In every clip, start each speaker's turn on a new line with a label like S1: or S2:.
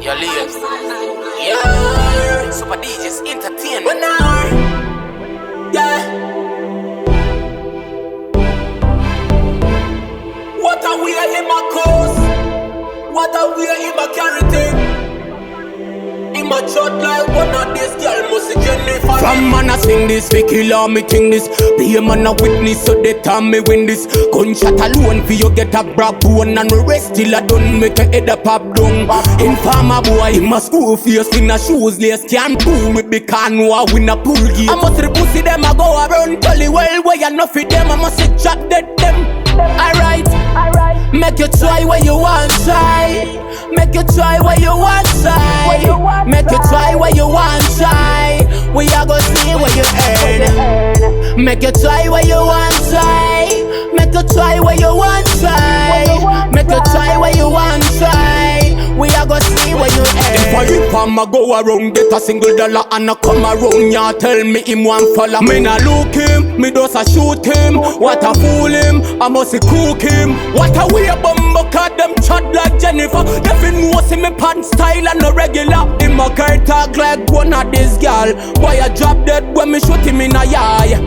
S1: Your lives. Yeah. Super DJs entertainment. Yeah. What are we in my cause? What are we in my character? In my shot like one of this girl must Jennifer.
S2: From man I sing this, we kill me ting this. Be a man a witness so they tell me win this. Gunshot alone for you get a brap bone. And the rest till I done make a head a pop down. Informer boy, he must school face in a shoes lace. Can't pull with the canoe win a pool game. I must pussy them, I go around Tully well. Where you know for them, I must chat dead them. Alright, make you try what you want, try. Make you try what you want, try. Make you try what you want, try. We are gonna see what you earn. Make you try what you want, try. Make you try what you want, try. Make you try what you want, try. We are gonna see what you earn. If I'ma go around, get a single dollar and I come around, ya tell me him one follow. Me nah look him, me just a shoot him. What a fool him, I must cook him. What a way bumbo cut them chat like Jennifer. Devin know see me pants style and no regular. In my car talk like one of this girl. Boy I drop dead when me shoot him in a yard.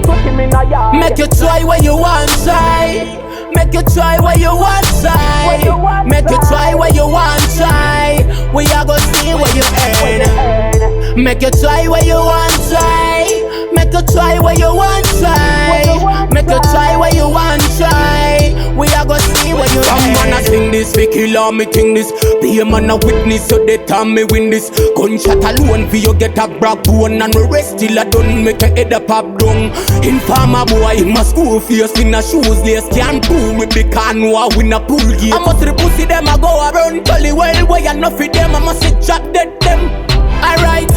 S2: Make you try what you want, try. Make you try what you want, try. Make you try what you want, try. We are gonna see what you earn. Make you try what you want, try. Make you try what you want, try. Make you try what you want, try. We are gonna see what you earn. Some man a sing this, we kill me ting this. Be a man a witness so they tell me win this. Gunshot alone for you get a brap bone. And the rest till I done make a head a pop down. Informer boy, he must school face in a shoes lace. Can't pull with the canoe win a pool game. I must pussy them, I go around Tully well. Where you know for them, I must chat dead them. Alright,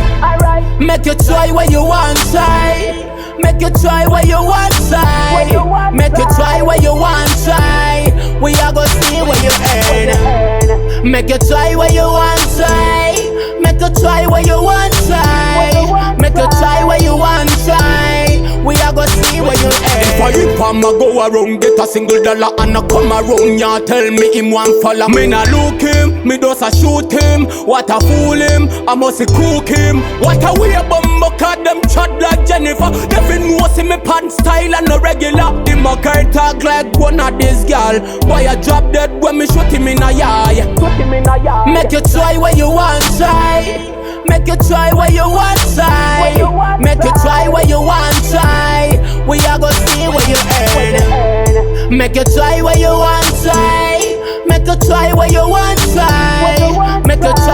S2: make you try what you want, try. Make you try what you want, try. Make you try what you want, try. We are gonna see what you earn. Make you try what you want, try. Make you try what you want, try. Make you try what you want, try. We are gonna see what you earn. If I'ma go around, get a single dollar and I come around, ya tell me him one follow. Me nah look him, me just a shoot him. What a fool him, I must cook him. What a way bumbo cut them chat like Jennifer. Devin know see me pants style and no regular. In my car talk like one of this girl. Boy I drop dead when me shoot him in a yard. Make you try what you want, try. Make you try what you want, try. Make you try what you want, try. We are gonna see what you earn. Make you try what you want, try. Make you try what you want, try. Make you try